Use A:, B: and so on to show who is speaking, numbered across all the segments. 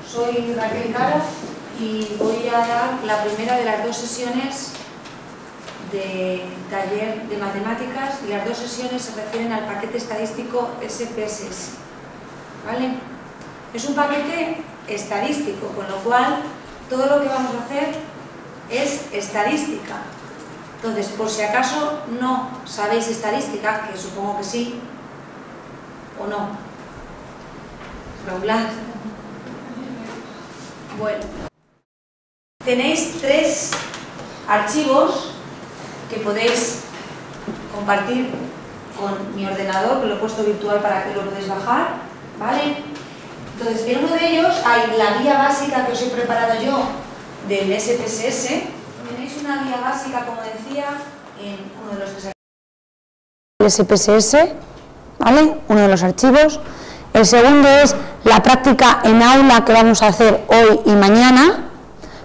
A: soy Raquel Caro y voy a dar la primera de las dos sesiones de taller de matemáticas, y las dos sesiones se refieren al paquete estadístico SPSS, ¿vale? Es un paquete estadístico, con lo cual todo lo que vamos a hacer es estadística. Entonces, por si acaso no sabéis estadística, que supongo que sí, o no, regular. Bueno, tenéis 3 archivos que podéis compartir con mi ordenador, que lo he puesto virtual para que lo podáis bajar, ¿vale? Entonces, en uno de ellos hay la guía básica que os he preparado yo del SPSS. Tenéis una guía básica, como decía, en uno de los que se...
B: El SPSS, ¿vale? Uno de los archivos. El segundo es la práctica en aula que vamos a hacer hoy y mañana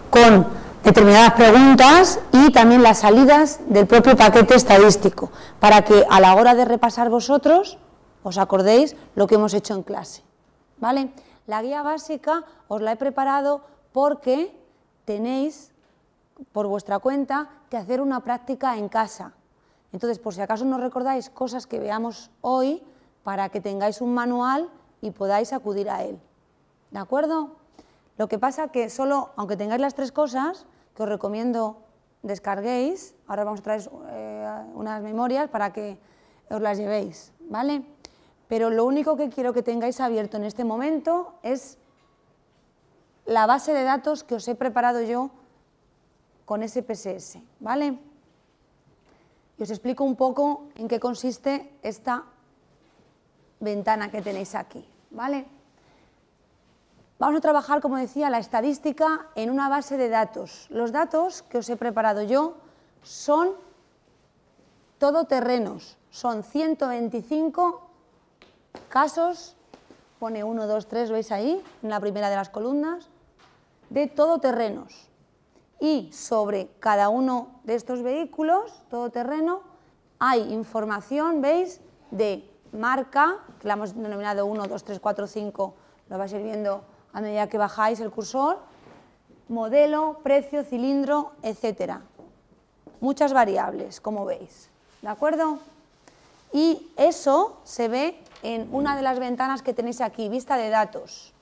B: con determinadas preguntas y también las salidas del propio paquete estadístico, para que a la hora de repasar vosotros os acordéis lo que hemos hecho en clase, ¿vale? La guía básica os la he preparado porque tenéis por vuestra cuenta que hacer una práctica en casa. Entonces, por si acaso no recordáis cosas que veamos hoy, para que tengáis un manual y podáis acudir a él, ¿de acuerdo? Lo que pasa que solo, aunque tengáis las 3 cosas, que os recomiendo descarguéis, ahora vamos a traer unas memorias para que os las llevéis, ¿vale? Pero lo único que quiero que tengáis abierto en este momento es la base de datos que os he preparado yo con SPSS, ¿vale? Y os explico un poco en qué consiste esta ventana que tenéis aquí, ¿vale? Vamos a trabajar, como decía, la estadística en una base de datos. Los datos que os he preparado yo son todoterrenos, son 125 casos, pone 1, 2, 3, ¿veis ahí? En la primera de las columnas, de todoterrenos. Y sobre cada uno de estos vehículos, todoterreno, hay información, ¿veis?, de marca, que la hemos denominado 1, 2, 3, 4, 5, lo vais a ir viendo a medida que bajáis el cursor, modelo, precio, cilindro, etcétera. Muchas variables, como veis, ¿de acuerdo? Y eso se ve en una de las ventanas que tenéis aquí, vista de datos.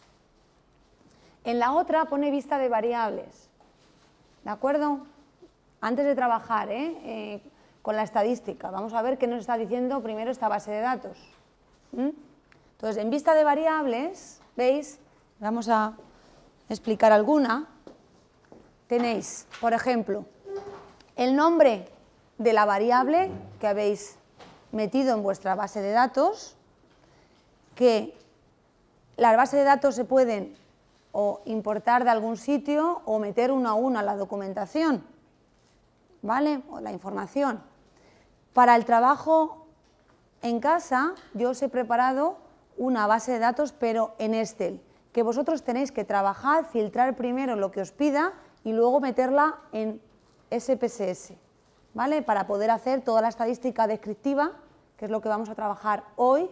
B: En la otra pone vista de variables, ¿de acuerdo? Antes de trabajar con la estadística, vamos a ver qué nos está diciendo primero esta base de datos. Entonces, en vista de variables, ¿veis? Vamos a explicar alguna. Tenéis, por ejemplo, el nombre de la variable que habéis metido en vuestra base de datos, que las bases de datos se pueden o importar de algún sitio o meter uno a uno a la documentación, ¿vale? O la información. Para el trabajo en casa, yo os he preparado una base de datos, pero en Excel, que vosotros tenéis que trabajar, filtrar primero lo que os pida y luego meterla en SPSS, ¿vale? Para poder hacer toda la estadística descriptiva, que es lo que vamos a trabajar hoy,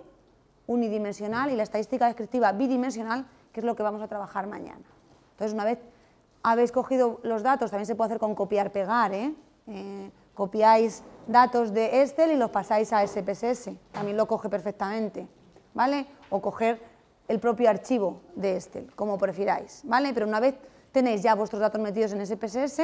B: unidimensional, y la estadística descriptiva bidimensional, que es lo que vamos a trabajar mañana. Entonces, una vez habéis cogido los datos, también se puede hacer con copiar-pegar, copiáis datos de Excel y los pasáis a SPSS, también lo coge perfectamente, ¿vale? O coger el propio archivo de Excel, como prefiráis, ¿vale? Pero una vez tenéis ya vuestros datos metidos en SPSS,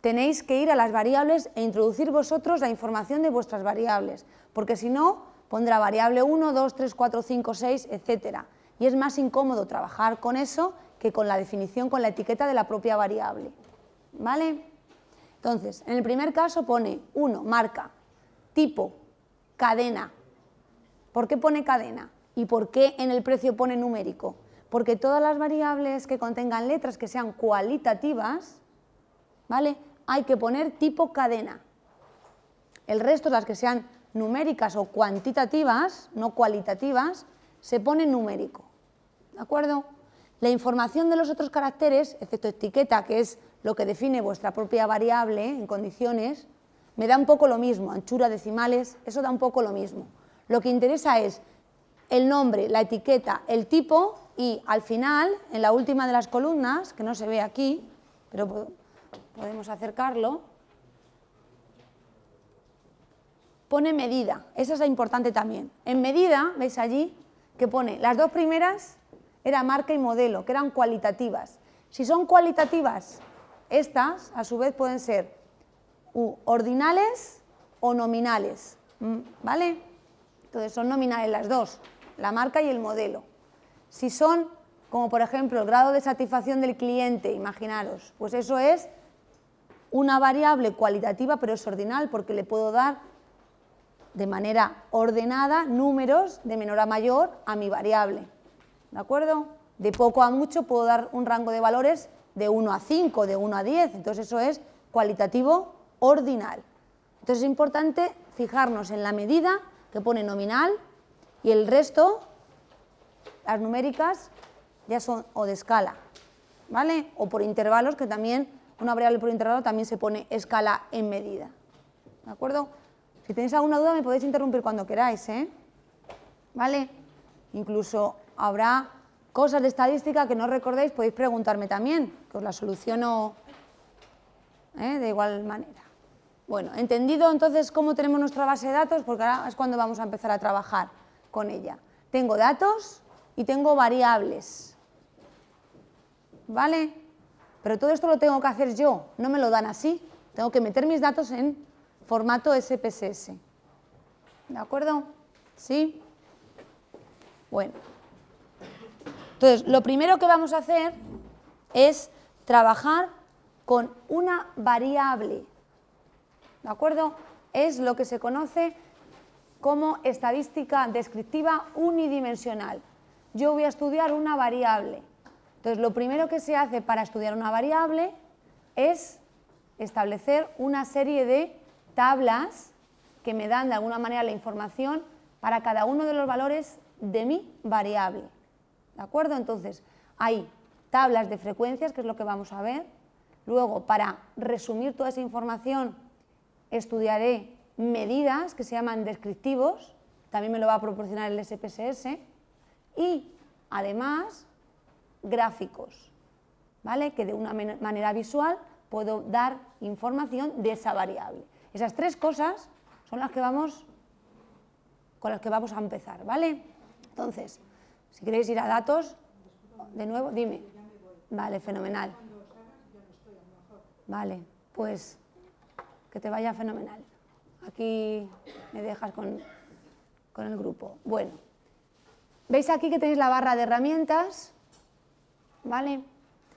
B: tenéis que ir a las variables e introducir vosotros la información de vuestras variables, porque si no, pondrá variable 1, 2, 3, 4, 5, 6, etcétera. Y es más incómodo trabajar con eso que con la definición, con la etiqueta de la propia variable, ¿vale? Entonces, en el primer caso pone 1, marca, tipo, cadena. ¿Por qué pone cadena? ¿Y por qué en el precio pone numérico? Porque todas las variables que contengan letras que sean cualitativas, ¿vale?, hay que poner tipo cadena. El resto, las que sean numéricas o cuantitativas, no cualitativas, se pone numérico, ¿de acuerdo? La información de los otros caracteres, excepto etiqueta, que es lo que define vuestra propia variable en condiciones, me da un poco lo mismo, anchura, decimales, eso da un poco lo mismo. Lo que interesa es el nombre, la etiqueta, el tipo y al final, en la última de las columnas, que no se ve aquí, pero podemos acercarlo, pone medida. Esa es la importante también. En medida, veis allí, que pone, las dos primeras era marca y modelo, que eran cualitativas. Si son cualitativas, estas a su vez pueden ser ordinales o nominales, ¿vale? Entonces son nominales las dos, la marca y el modelo. Si son, como por ejemplo el grado de satisfacción del cliente, imaginaros, pues eso es una variable cualitativa, pero es ordinal porque le puedo dar de manera ordenada números de menor a mayor a mi variable, ¿de acuerdo? De poco a mucho puedo dar un rango de valores de 1 a 5, de 1 a 10, entonces eso es cualitativo ordinal. Entonces es importante fijarnos en la medida que pone nominal y el resto, las numéricas, ya son o de escala, ¿vale? O por intervalos, que también, una variable por intervalo también se pone escala en medida, ¿de acuerdo? Si tenéis alguna duda me podéis interrumpir cuando queráis, ¿eh? ¿Vale? Incluso habrá cosas de estadística que no recordéis, podéis preguntarme también, que os la soluciono de igual manera. Bueno, entendido entonces cómo tenemos nuestra base de datos, porque ahora es cuando vamos a empezar a trabajar con ella. Tengo datos y tengo variables, ¿vale? Pero todo esto lo tengo que hacer yo, no me lo dan así. Tengo que meter mis datos en formato SPSS. ¿De acuerdo? ¿Sí? Bueno. Entonces, lo primero que vamos a hacer es trabajar con una variable. ¿De acuerdo? Es lo que se conoce como estadística descriptiva unidimensional. Yo voy a estudiar una variable. Entonces, lo primero que se hace para estudiar una variable es establecer una serie de tablas que me dan de alguna manera la información para cada uno de los valores de mi variable. ¿De acuerdo? Entonces, hay tablas de frecuencias, que es lo que vamos a ver. Luego, para resumir toda esa información, estudiaré medidas que se llaman descriptivos, también me lo va a proporcionar el SPSS, y además gráficos, ¿vale? Que de una manera visual puedo dar información de esa variable. Esas tres cosas son las que con las que vamos a empezar, ¿vale? Entonces, si queréis ir a datos, de nuevo, dime. Vale, fenomenal. Vale, pues que te vaya fenomenal. Aquí me dejas con el grupo. Bueno, veis aquí que tenéis la barra de herramientas, ¿vale?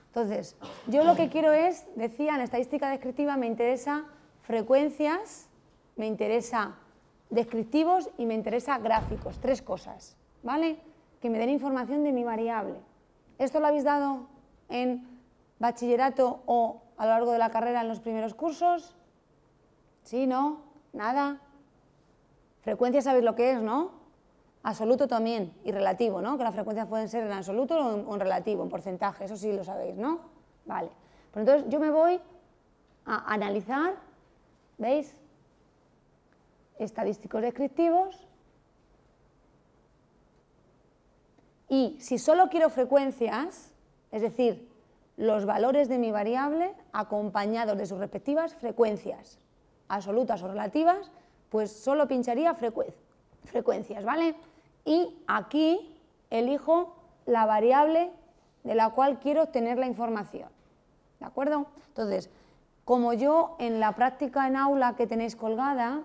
B: Entonces, yo lo que quiero es, decía, en estadística descriptiva me interesa frecuencias, me interesa descriptivos y me interesa gráficos, tres cosas, ¿vale? Que me den información de mi variable. ¿Esto lo habéis dado en bachillerato o a lo largo de la carrera en los primeros cursos? ¿Sí, no? ¿Nada? Frecuencia sabéis lo que es, ¿no? Absoluto también y relativo, ¿no? Que las frecuencias pueden ser en absoluto o en relativo, en porcentaje, eso sí lo sabéis, ¿no? Vale. Pues entonces yo me voy a analizar, ¿veis? Estadísticos descriptivos. Y si solo quiero frecuencias, es decir, los valores de mi variable acompañados de sus respectivas frecuencias, absolutas o relativas, pues solo pincharía frecuencias, ¿vale? Y aquí elijo la variable de la cual quiero obtener la información, ¿de acuerdo? Entonces, como yo en la práctica en aula que tenéis colgada,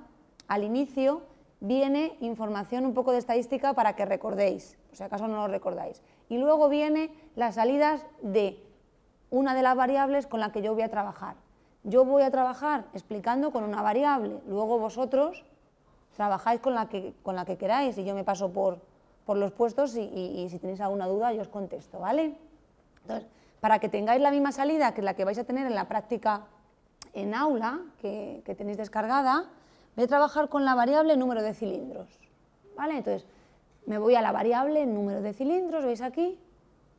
B: al inicio viene información un poco de estadística para que recordéis, por si acaso no lo recordáis. Y luego viene las salidas de una de las variables con la que yo voy a trabajar. Yo voy a trabajar explicando con una variable, luego vosotros trabajáis con la que queráis y yo me paso por los puestos y si tenéis alguna duda yo os contesto, ¿vale? Entonces, para que tengáis la misma salida que la que vais a tener en la práctica en aula, que tenéis descargada, voy a trabajar con la variable número de cilindros, ¿vale? Entonces, me voy a la variable número de cilindros, veis aquí,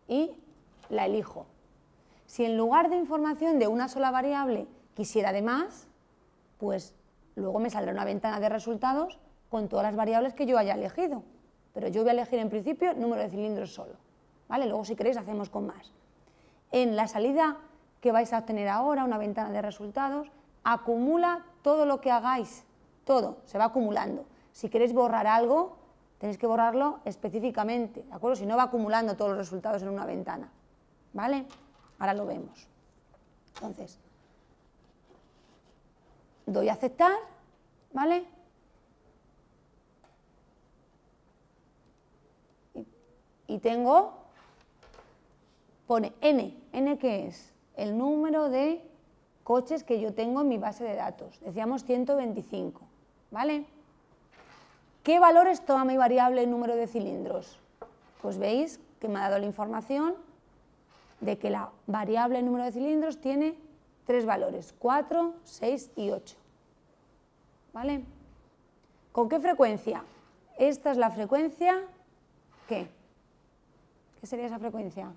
B: y la elijo. Si en lugar de información de una sola variable quisiera de más, pues luego me saldrá una ventana de resultados con todas las variables que yo haya elegido. pero yo voy a elegir en principio número de cilindros solo, ¿vale? Luego si queréis hacemos con más. En la salida que vais a obtener ahora, una ventana de resultados, acumula todo lo que hagáis, todo, se va acumulando. Si queréis borrar algo, tenéis que borrarlo específicamente, ¿de acuerdo? Si no va acumulando todos los resultados en una ventana, ¿vale? Ahora lo vemos. Entonces, doy a aceptar, ¿vale? Y tengo, pone N. ¿N qué es? El número de coches que yo tengo en mi base de datos. Decíamos 125, ¿vale? ¿Qué valores toma mi variable número de cilindros? Pues veis que me ha dado la información de que la variable número de cilindros tiene 3 valores, 4, 6 y 8. ¿Vale? ¿Con qué frecuencia? Esta es la frecuencia, ¿qué? ¿Qué sería esa frecuencia?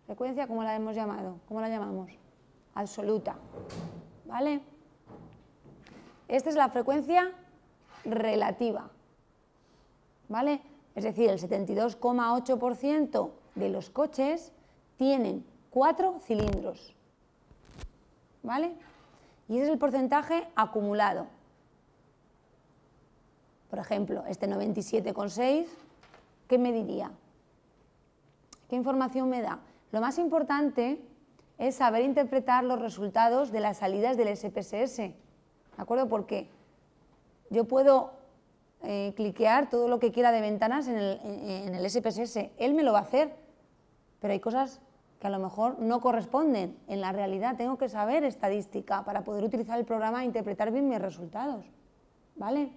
B: Frecuencia, ¿cómo la hemos llamado? ¿Cómo la llamamos? Absoluta. ¿Vale? Esta es la frecuencia relativa. ¿Vale? Es decir, el 72,8% de los coches tienen 4 cilindros. ¿Vale? Y ese es el porcentaje acumulado. Por ejemplo, este 97,6, ¿qué me diría? ¿Qué información me da? Lo más importante es saber interpretar los resultados de las salidas del SPSS, ¿de acuerdo? Porque yo puedo cliquear todo lo que quiera de ventanas en el SPSS, él me lo va a hacer, pero hay cosas que a lo mejor no corresponden en la realidad. Tengo que saber estadística para poder utilizar el programa e interpretar bien mis resultados, ¿vale?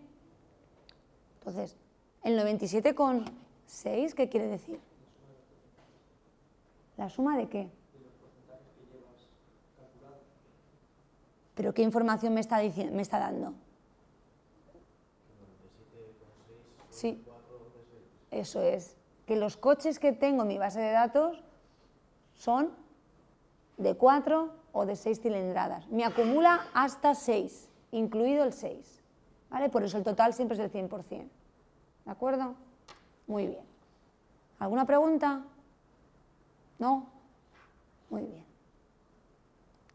B: Entonces, el 97,6, ¿qué quiere decir? ¿La suma de qué? ¿Pero qué información me está dando? Sí, eso es, que los coches que tengo en mi base de datos son de 4 o de 6 cilindradas. Me acumula hasta 6, incluido el 6. ¿Vale? Por eso el total siempre es del 100%. ¿De acuerdo? Muy bien. ¿Alguna pregunta? ¿No? Muy bien.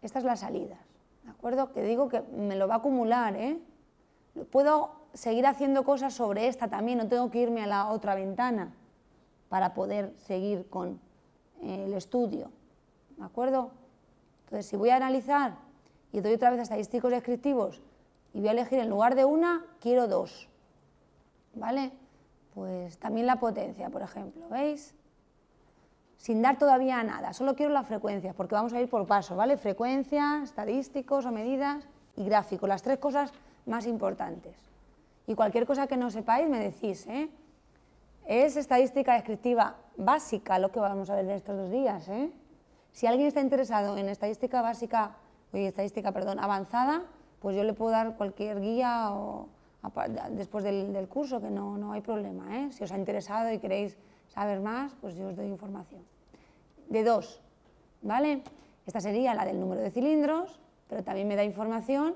B: Estas las salidas. ¿De acuerdo? Que digo que me lo va a acumular, ¿eh? Puedo seguir haciendo cosas sobre esta también, no tengo que irme a la otra ventana para poder seguir con el estudio. ¿De acuerdo? Entonces, si voy a analizar y doy otra vez a estadísticos descriptivos y voy a elegir en lugar de una, quiero 2. ¿Vale? Pues también la potencia, por ejemplo, ¿veis? Sin dar todavía nada, solo quiero las frecuencias, porque vamos a ir por paso, ¿vale? Frecuencia, estadísticos o medidas y gráfico, las 3 cosas más importantes. Y cualquier cosa que no sepáis me decís, ¿eh? Es estadística descriptiva básica lo que vamos a ver en estos 2 días, ¿eh? Si alguien está interesado en estadística básica, avanzada, pues yo le puedo dar cualquier guía o después del curso, que no hay problema, ¿eh? Si os ha interesado y queréis saber más, pues yo os doy información. De 2, ¿vale? Esta sería la del número de cilindros, pero también me da información,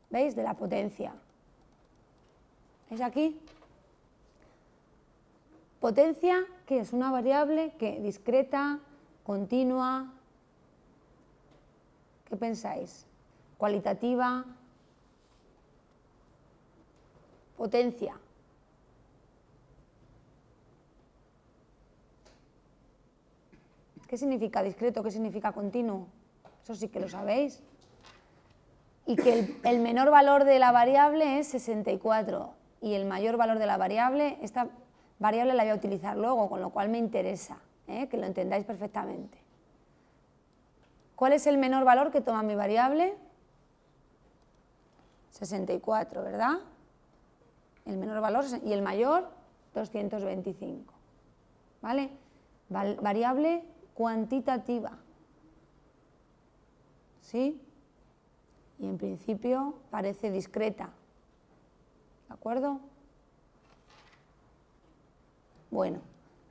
B: ¿veis? De la potencia. ¿Veis aquí? Potencia, que es una variable que discreta, continua, ¿qué pensáis? Cualitativa, potencia. ¿Qué significa discreto? ¿Qué significa continuo? Eso sí que lo sabéis. Y que el menor valor de la variable es 64 y el mayor valor de la variable, esta variable la voy a utilizar luego, con lo cual me interesa, que lo entendáis perfectamente. ¿Cuál es el menor valor que toma mi variable? 64, ¿verdad? El menor valor y el mayor, 225. ¿Vale? Variable cuantitativa. ¿Sí? Y en principio parece discreta. ¿De acuerdo? Bueno,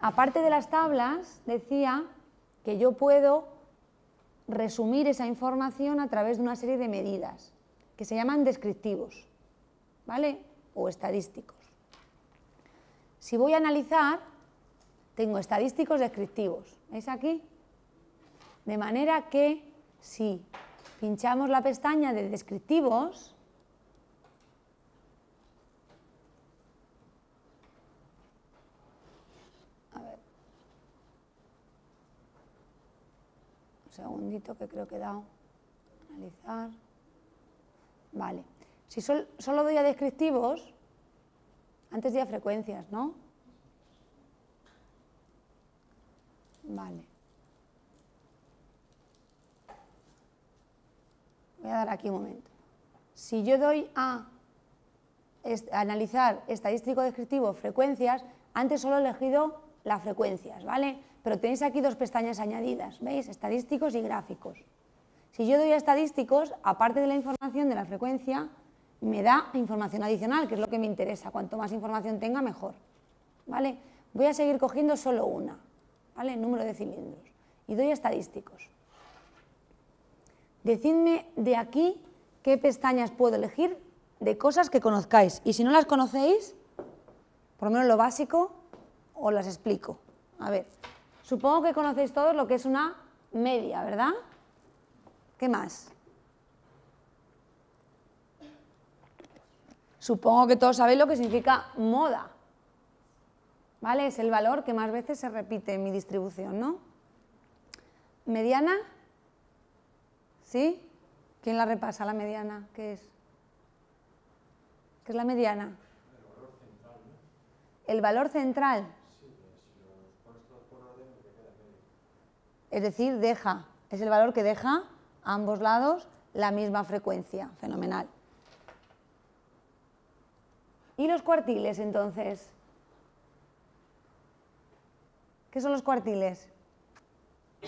B: aparte de las tablas, decía que yo puedo resumir esa información a través de una serie de medidas que se llaman descriptivos, ¿vale? O estadísticos. Si voy a analizar, tengo estadísticos descriptivos. ¿Veis aquí? De manera que si pinchamos la pestaña de descriptivos, a ver, un segundito que creo que he dado, analizar, vale. Si solo doy a descriptivos, antes di a frecuencias, ¿no? Vale. Voy a dar aquí un momento. Si yo doy a analizar estadístico descriptivo frecuencias, antes solo he elegido las frecuencias, ¿vale? Pero tenéis aquí dos pestañas añadidas, ¿veis? Estadísticos y gráficos. Si yo doy a estadísticos, aparte de la información de la frecuencia, me da información adicional, que es lo que me interesa. Cuanto más información tenga, mejor, ¿vale? Voy a seguir cogiendo solo una, ¿vale? Número de cilindros. Y doy a estadísticos. Decidme de aquí qué pestañas puedo elegir de cosas que conozcáis. Y si no las conocéis, por lo menos lo básico, os las explico. A ver, supongo que conocéis todos lo que es una media, ¿verdad? ¿Qué más? Supongo que todos sabéis lo que significa moda, ¿vale? Es el valor que más veces se repite en mi distribución, ¿no? ¿Mediana? ¿Sí? ¿Quién la repasa, la mediana? ¿Qué es? ¿Qué es la mediana?
C: El valor central, ¿no?
B: ¿El valor central?
C: Sí, si lo pones todo por orden, te queda medio.
B: Es decir, es el valor que deja a ambos lados la misma frecuencia. Fenomenal. ¿Y los cuartiles, entonces? ¿Qué son los cuartiles?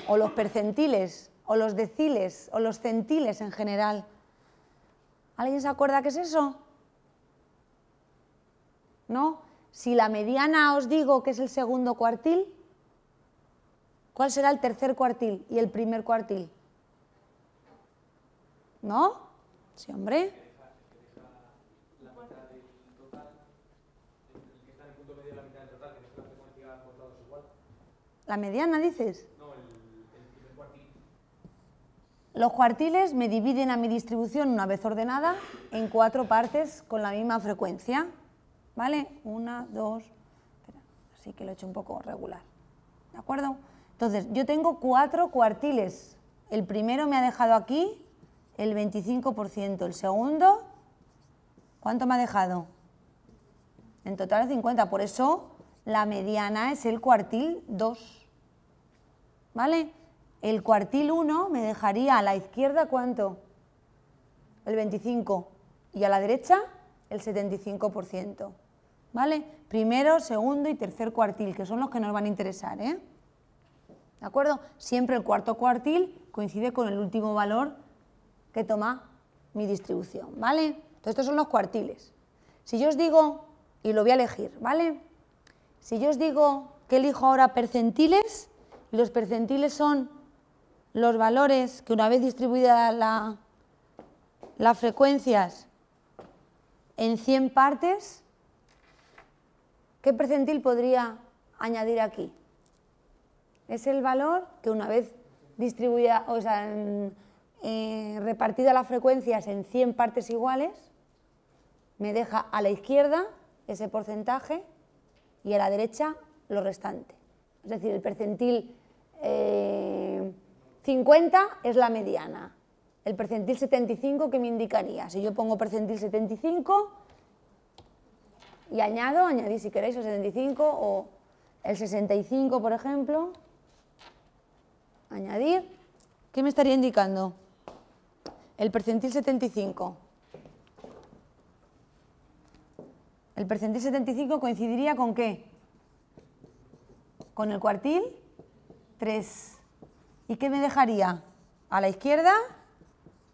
B: O los percentiles, o los deciles, o los centiles en general. ¿Alguien se acuerda qué es eso? ¿No? Si la mediana os digo que es el segundo cuartil, ¿cuál será el tercer cuartil y el primer cuartil? ¿No? Sí, hombre.
C: La mitad del total, el que está en el punto medio de la mitad del total, que no es la frecuencia por lados igual.
B: ¿La mediana dices?
C: No, el primer cuartil.
B: Los cuartiles me dividen a mi distribución, una vez ordenada, en 4 partes con la misma frecuencia. ¿Vale? 1, 2, espera, así que lo he hecho un poco regular. ¿De acuerdo? Entonces, yo tengo 4 cuartiles. El primero me ha dejado aquí el 25%. El segundo, ¿cuánto me ha dejado? En total el 50%. Por eso la mediana es el cuartil 2. ¿Vale? El cuartil 1 me dejaría a la izquierda, ¿cuánto? El 25%. Y a la derecha, el 75%. ¿Vale? Primero, segundo y tercer cuartil, que son los que nos van a interesar, ¿eh? ¿De acuerdo? Siempre el cuarto cuartil coincide con el último valor que toma mi distribución, ¿vale? Entonces, estos son los cuartiles. Si yo os digo, y lo voy a elegir, ¿vale? Si yo os digo que elijo ahora percentiles, y los percentiles son los valores que una vez distribuidas las frecuencias en 100 partes, ¿qué percentil podría añadir aquí? Es el valor que una vez distribuida, o sea, repartida las frecuencias en 100 partes iguales, me deja a la izquierda ese porcentaje y a la derecha lo restante. Es decir, el percentil 50 es la mediana. El percentil 75, ¿qué me indicaría? Si yo pongo percentil 75 y añadís si queréis el 75 o el 65, por ejemplo, añadir, ¿qué me estaría indicando? El percentil 75. El percentil 75 coincidiría ¿con qué? Con el cuartil 3. ¿Y qué me dejaría? A la izquierda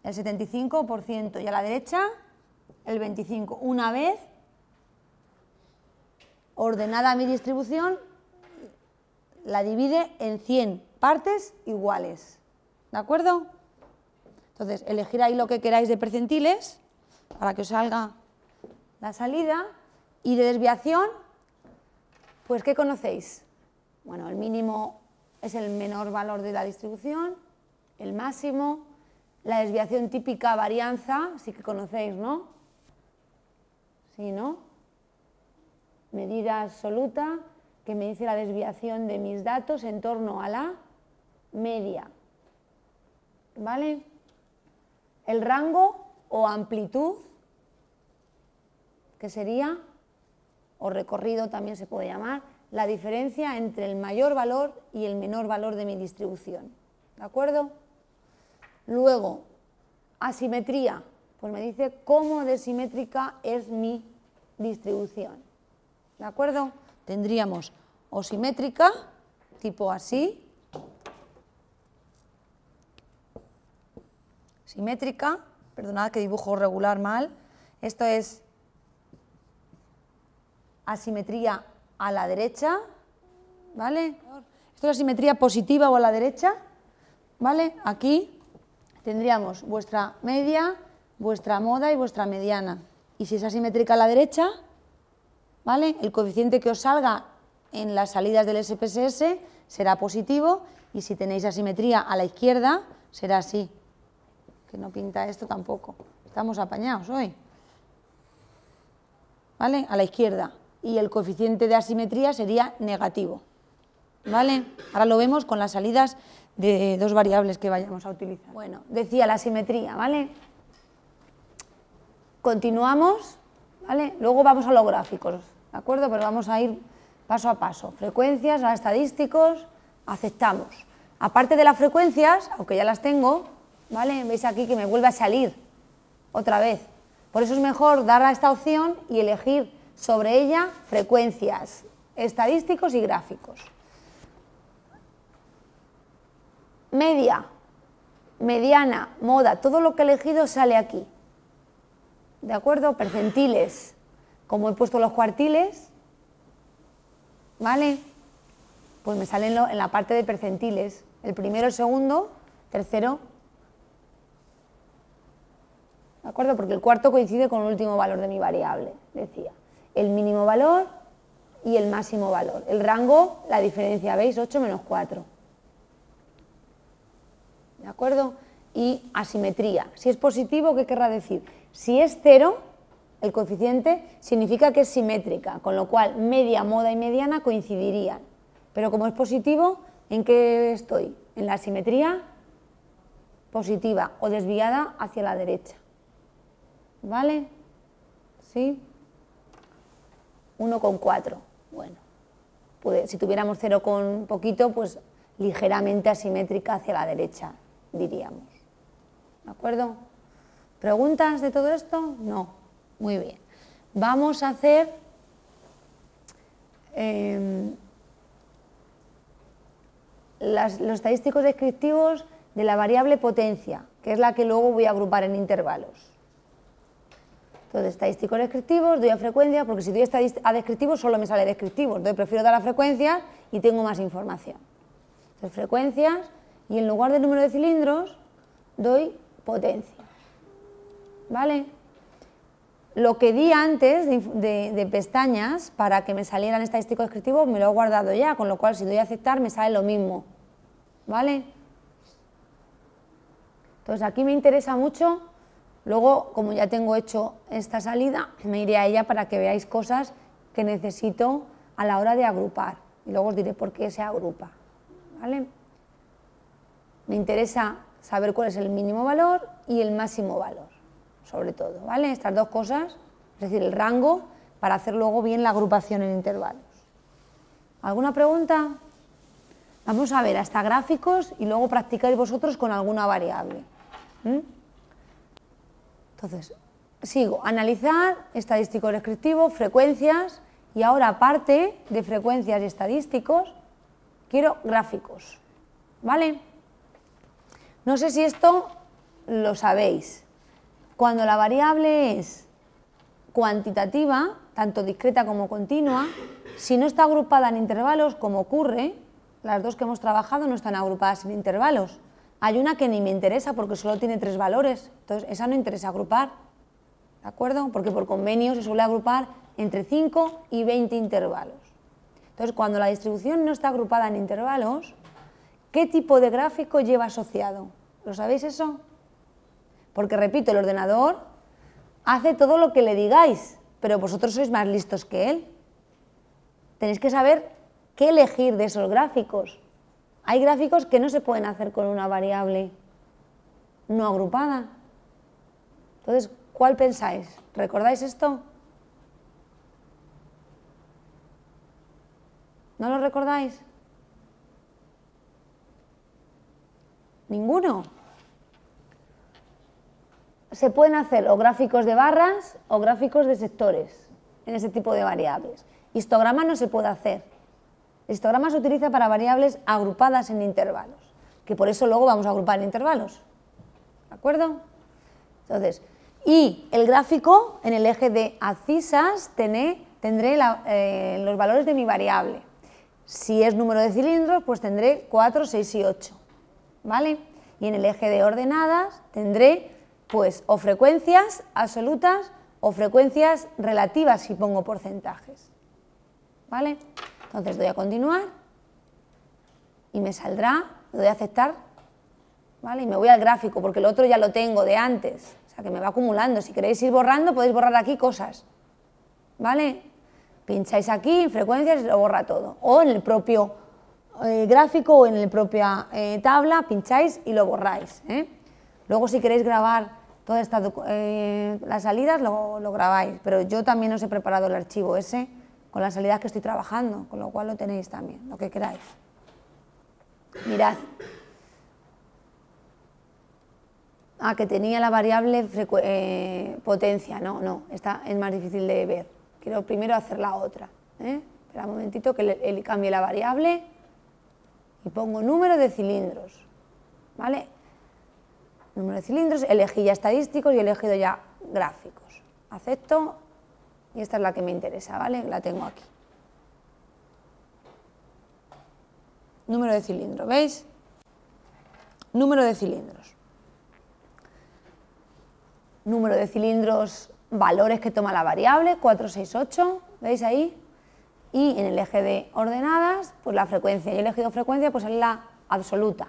B: el 75% y a la derecha el 25%. Una vez ordenada mi distribución, la divide en 100 partes iguales. ¿De acuerdo? Entonces, elegir ahí lo que queráis de percentiles para que os salga la salida. Y de desviación, Pues, ¿qué conocéis? Bueno, el mínimo es el menor valor de la distribución, el máximo, la desviación típica varianza, sí que conocéis, ¿no? Sí, ¿no? Medida absoluta que me dice la desviación de mis datos en torno a la media, ¿vale? El rango o amplitud, que sería, o recorrido también se puede llamar, la diferencia entre el mayor valor y el menor valor de mi distribución, ¿de acuerdo? Luego, asimetría, pues me dice cómo de simétrica es mi distribución, ¿de acuerdo? Tendríamos o simétrica, tipo así, simétrica, perdonad que dibujo regular mal, esto es asimetría a la derecha, ¿vale? Esto es asimetría positiva o a la derecha, ¿vale? Aquí tendríamos vuestra media, vuestra moda y vuestra mediana. Y si es asimétrica a la derecha, ¿vale? El coeficiente que os salga en las salidas del SPSS será positivo, y si tenéis asimetría a la izquierda será así. Que no pinta esto tampoco. Estamos apañados hoy. ¿Vale? A la izquierda. Y el coeficiente de asimetría sería negativo. ¿Vale? Ahora lo vemos con las salidas de dos variables que vayamos a utilizar. Bueno, decía la asimetría, ¿vale? Continuamos, ¿vale? Luego vamos a los gráficos, ¿de acuerdo? Pero vamos a ir paso a paso. Frecuencias, a estadísticos, aceptamos. Aparte de las frecuencias, aunque ya las tengo, ¿vale? Veis aquí que me vuelve a salir otra vez. Por eso es mejor dar a esta opción y elegir sobre ella frecuencias, estadísticos y gráficos. Media, mediana, moda, todo lo que he elegido sale aquí. ¿De acuerdo? Percentiles, como he puesto los cuartiles, ¿vale? Pues me salen en la parte de percentiles. El primero, el segundo, tercero. ¿De acuerdo? Porque el cuarto coincide con el último valor de mi variable, decía. El mínimo valor y el máximo valor. El rango, la diferencia, ¿veis? 8 menos 4. ¿De acuerdo? Y asimetría. Si es positivo, ¿qué querrá decir? Si es 0, el coeficiente significa que es simétrica, con lo cual media, moda y mediana coincidirían. Pero como es positivo, ¿en qué estoy? En la asimetría positiva o desviada hacia la derecha. ¿Vale? ¿Sí? 1,4. Bueno, pues si tuviéramos 0 con poquito, pues ligeramente asimétrica hacia la derecha, diríamos. ¿De acuerdo? ¿Preguntas de todo esto? No. Muy bien. Vamos a hacer los estadísticos descriptivos de la variable potencia, que es la que luego voy a agrupar en intervalos. Entonces, estadísticos descriptivos, doy a frecuencia, porque si doy a descriptivos solo me sale descriptivos, entonces prefiero dar a frecuencias y tengo más información. Entonces, frecuencias, y en lugar del número de cilindros, doy potencia. ¿Vale? Lo que di antes de pestañas para que me salieran estadísticos descriptivos me lo he guardado ya, con lo cual si doy a aceptar me sale lo mismo. ¿Vale? Entonces aquí me interesa mucho, luego como ya tengo hecho esta salida, me iré a ella para que veáis cosas que necesito a la hora de agrupar. Y luego os diré por qué se agrupa. ¿Vale? Me interesa saber cuál es el mínimo valor y el máximo valor, sobre todo, ¿vale? Estas dos cosas, es decir, el rango, para hacer luego bien la agrupación en intervalos. ¿Alguna pregunta? Vamos a ver hasta gráficos y luego practicáis vosotros con alguna variable. Entonces, sigo. Analizar, estadístico descriptivo, frecuencias, y ahora aparte de frecuencias y estadísticos, quiero gráficos, ¿vale? No sé si esto lo sabéis. Cuando la variable es cuantitativa, tanto discreta como continua, si no está agrupada en intervalos, como ocurre, las dos que hemos trabajado no están agrupadas en intervalos. Hay una que ni me interesa porque solo tiene 3 valores, entonces esa no interesa agrupar, ¿de acuerdo? Porque por convenio se suele agrupar entre 5 y 20 intervalos. Entonces, cuando la distribución no está agrupada en intervalos, ¿qué tipo de gráfico lleva asociado? ¿Lo sabéis eso? Porque, repito, el ordenador hace todo lo que le digáis, pero vosotros sois más listos que él. Tenéis que saber qué elegir de esos gráficos. Hay gráficos que no se pueden hacer con una variable no agrupada. Entonces, ¿cuál pensáis? ¿Recordáis esto? ¿No lo recordáis? ¿Ninguno? Se pueden hacer o gráficos de barras o gráficos de sectores en ese tipo de variables. Histograma no se puede hacer. El histograma se utiliza para variables agrupadas en intervalos, que por eso luego vamos a agrupar en intervalos. ¿De acuerdo? Entonces, y el gráfico en el eje de abscisas tendré los valores de mi variable. Si es número de cilindros, pues tendré 4, 6 y 8. ¿Vale? Y en el eje de ordenadas tendré pues o frecuencias absolutas o frecuencias relativas si pongo porcentajes. ¿Vale? Entonces doy a continuar y me saldrá, le doy a aceptar, ¿vale? Y me voy al gráfico porque el otro ya lo tengo de antes, o sea que me va acumulando. Si queréis ir borrando, podéis borrar aquí cosas, ¿vale? Pincháis aquí en frecuencias y lo borra todo. O en el propio gráfico o en la propia tabla pincháis y lo borráis, ¿eh? Luego si queréis grabar todas las salidas lo grabáis, pero yo también os he preparado el archivo ese con las salidas que estoy trabajando, con lo cual lo tenéis también, lo que queráis. Mirad. Que tenía la variable potencia, no, esta es más difícil de ver. Quiero primero hacer la otra. Espera un momentito que le cambie la variable y pongo número de cilindros, ¿vale? Número de cilindros, elegí ya estadísticos y he elegido ya gráficos. Acepto y esta es la que me interesa, ¿vale? La tengo aquí. Número de cilindros, ¿veis? Número de cilindros. Número de cilindros, valores que toma la variable, 4, 6, 8, ¿veis ahí? Y en el eje de ordenadas, pues la frecuencia. Yo he elegido frecuencia, pues es la absoluta.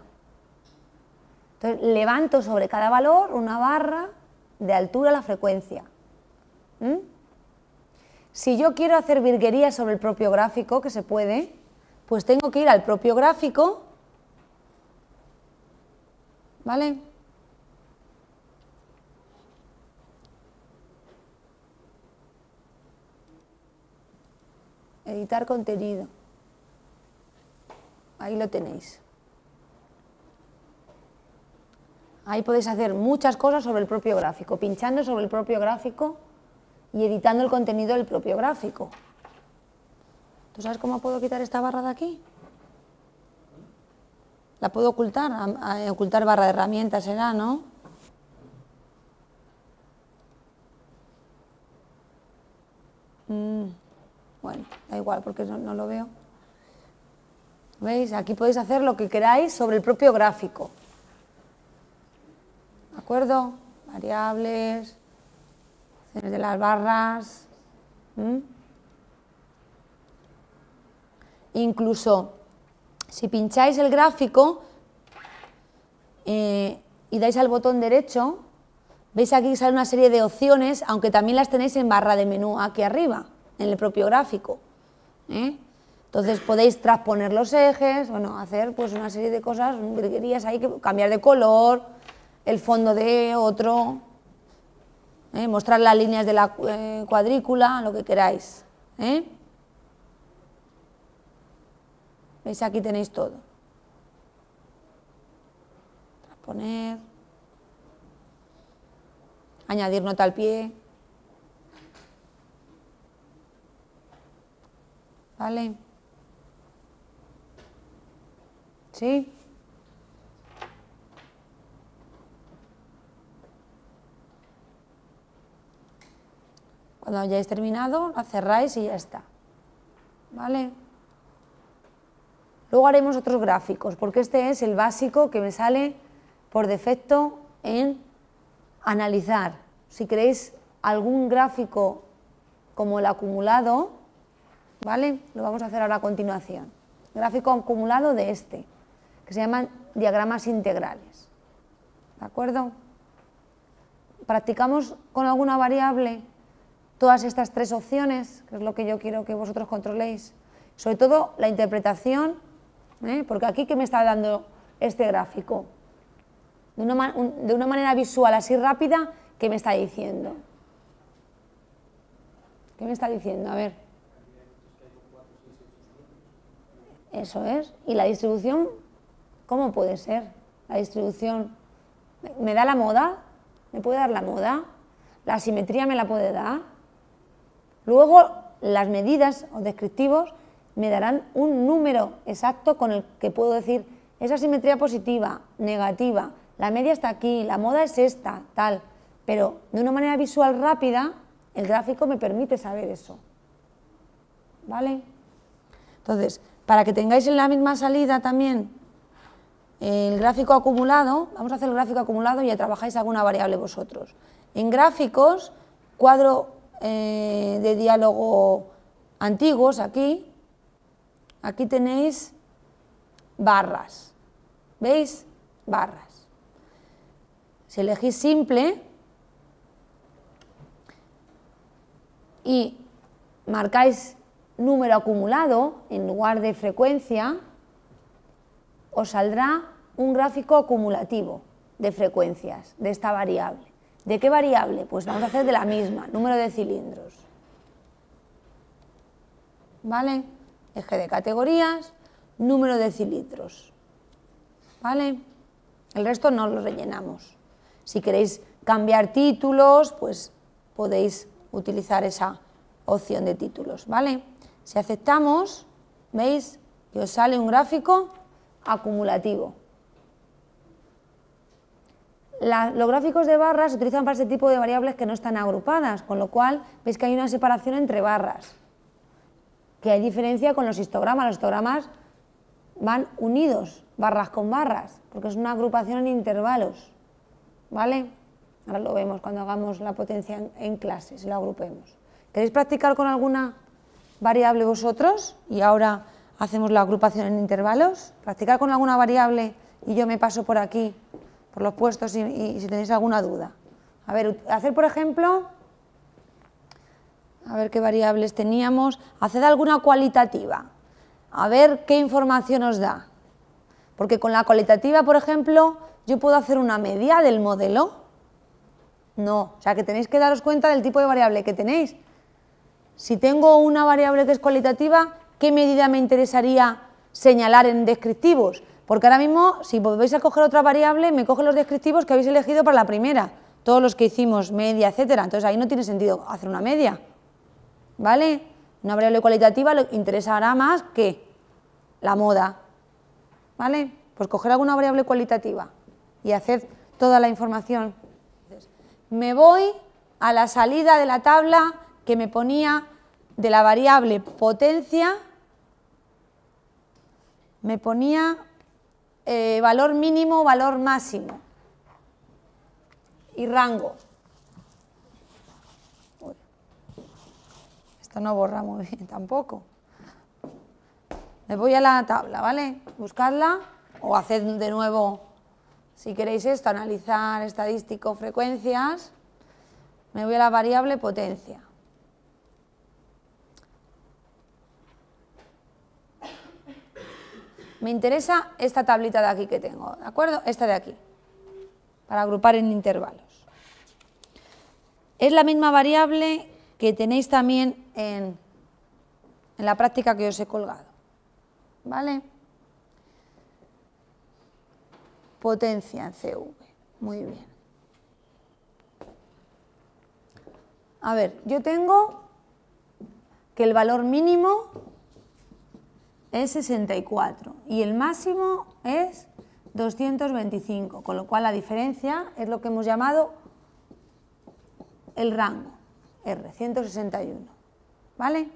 B: Entonces, levanto sobre cada valor una barra de altura a la frecuencia. Si yo quiero hacer virguerías sobre el propio gráfico, que se puede, pues tengo que ir al propio gráfico, ¿vale? Editar contenido. Ahí lo tenéis. Ahí podéis hacer muchas cosas sobre el propio gráfico, pinchando sobre el propio gráfico y editando el contenido del propio gráfico. ¿Tú sabes cómo puedo quitar esta barra de aquí? La puedo ocultar, ocultar barra de herramientas será, ¿no? Bueno, da igual porque no lo veo. ¿Veis? Aquí podéis hacer lo que queráis sobre el propio gráfico. ¿De acuerdo? Variables, opciones de las barras. Incluso si pincháis el gráfico y dais al botón derecho, veis aquí que sale una serie de opciones, aunque también las tenéis en barra de menú aquí arriba, en el propio gráfico. Entonces podéis transponer los ejes, bueno, hacer pues una serie de cosas, virguerías ahí, cambiar de color, el fondo de otro, mostrar las líneas de la cuadrícula, lo que queráis. ¿Veis? Aquí tenéis todo. Transponer, añadir nota al pie. ¿Vale? ¿Sí? Cuando hayáis terminado, la cerráis y ya está. ¿Vale? Luego haremos otros gráficos, porque este es el básico que me sale por defecto en analizar. Si queréis algún gráfico como el acumulado, ¿vale? Lo vamos a hacer ahora a continuación. Gráfico acumulado de este, que se llaman diagramas integrales. ¿De acuerdo? Practicamos con alguna variable todas estas tres opciones, que es lo que yo quiero que vosotros controléis. Sobre todo la interpretación, porque aquí, ¿qué me está dando este gráfico? De una manera visual así rápida, ¿qué me está diciendo? ¿Qué me está diciendo? A ver. Eso es. ¿Y la distribución? ¿Cómo puede ser? La distribución, ¿me da la moda? ¿Me puede dar la moda? ¿La simetría me la puede dar? Luego, las medidas o descriptivos me darán un número exacto con el que puedo decir esa simetría positiva, negativa, la media está aquí, la moda es esta, tal. Pero de una manera visual rápida, el gráfico me permite saber eso. ¿Vale? Entonces, para que tengáis en la misma salida también el gráfico acumulado, vamos a hacer el gráfico acumulado y ya trabajáis alguna variable vosotros. En gráficos, cuadro de diálogo antiguos, aquí tenéis barras, ¿veis? Barras. Si elegís simple y marcáis número acumulado en lugar de frecuencia, os saldrá un gráfico acumulativo de frecuencias de esta variable. ¿De qué variable? Pues vamos a hacer de la misma, número de cilindros. ¿Vale? Eje de categorías, número de cilindros. ¿Vale? El resto no lo rellenamos. Si queréis cambiar títulos, pues podéis utilizar esa opción de títulos, ¿vale? Si aceptamos, veis que os sale un gráfico acumulativo. Los gráficos de barras se utilizan para ese tipo de variables que no están agrupadas, con lo cual veis que hay una separación entre barras, que hay diferencia con los histogramas. Los histogramas van unidos, barras con barras, porque es una agrupación en intervalos, ¿vale? Ahora lo vemos cuando hagamos la potencia en clase, si lo agrupemos. ¿Queréis practicar con alguna variable vosotros? Y ahora hacemos la agrupación en intervalos. Practicar con alguna variable y yo me paso por aquí, por los puestos y si tenéis alguna duda. A ver, hacer por ejemplo, a ver qué variables teníamos. Haced alguna cualitativa, a ver qué información os da. Porque con la cualitativa, por ejemplo, yo puedo hacer una media del modelo. No, o sea que tenéis que daros cuenta del tipo de variable que tenéis. Si tengo una variable que es cualitativa, ¿qué medida me interesaría señalar en descriptivos? Porque ahora mismo, si volvéis a coger otra variable, me coge los descriptivos que habéis elegido para la primera, todos los que hicimos, media, etcétera. Entonces ahí no tiene sentido hacer una media, ¿vale? Una variable cualitativa le interesará más que la moda, ¿vale? Pues coger alguna variable cualitativa y hacer toda la información. Me voy a la salida de la tabla que me ponía de la variable potencia, me ponía valor mínimo, valor máximo y rango. Uy, esto no borra muy bien tampoco. Me voy a la tabla, ¿vale? Buscadla o haced de nuevo, si queréis esto, analizar estadístico, frecuencias. Me voy a la variable potencia. Me interesa esta tablita de aquí que tengo, ¿de acuerdo? Esta de aquí, para agrupar en intervalos. Es la misma variable que tenéis también en la práctica que os he colgado, ¿vale? Potencia en CV, muy bien. A ver, yo tengo que el valor mínimo es 64 y el máximo es 225, con lo cual la diferencia es lo que hemos llamado el rango, R, 161, ¿vale?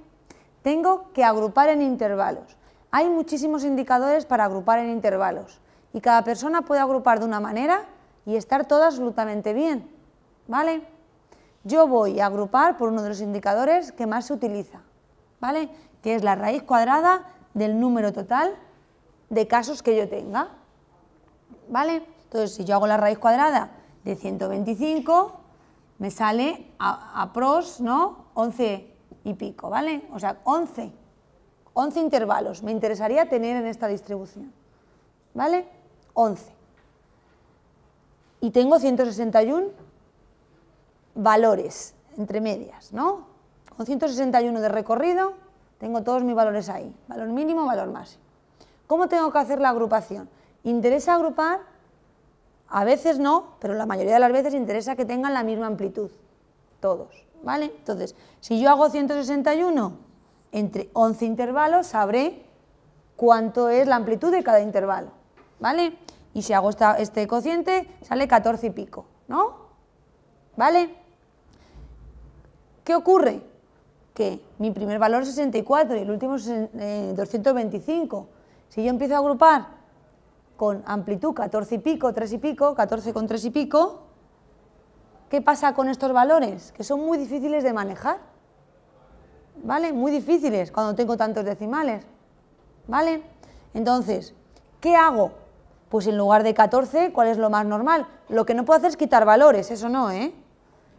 B: Tengo que agrupar en intervalos. Hay muchísimos indicadores para agrupar en intervalos y cada persona puede agrupar de una manera y estar todo absolutamente bien, ¿vale? Yo voy a agrupar por uno de los indicadores que más se utiliza, ¿vale? que es la raíz cuadrada del número total de casos que yo tenga. ¿Vale? Entonces, si yo hago la raíz cuadrada de 125, me sale apros, ¿no? 11 y pico, ¿vale? O sea, 11 intervalos me interesaría tener en esta distribución, ¿vale? 11. Y tengo 161 valores entre medias, ¿no? Con 161 de recorrido tengo todos mis valores ahí, valor mínimo, valor máximo. ¿Cómo tengo que hacer la agrupación? ¿Interesa agrupar? A veces no, pero la mayoría de las veces interesa que tengan la misma amplitud, todos, ¿vale? Entonces, si yo hago 161 entre 11 intervalos, sabré cuánto es la amplitud de cada intervalo, ¿vale? Y si hago este cociente, sale 14 y pico, ¿no? ¿Vale? ¿Qué ocurre? Que mi primer valor es 64 y el último es 225. Si yo empiezo a agrupar con amplitud 14 y pico, 3 y pico, 14 con 3 y pico, ¿qué pasa con estos valores? Que son muy difíciles de manejar, ¿vale? Muy difíciles cuando tengo tantos decimales, ¿vale? Entonces, ¿qué hago? Pues en lugar de 14, ¿cuál es lo más normal? Lo que no puedo hacer es quitar valores, eso no, ¿eh?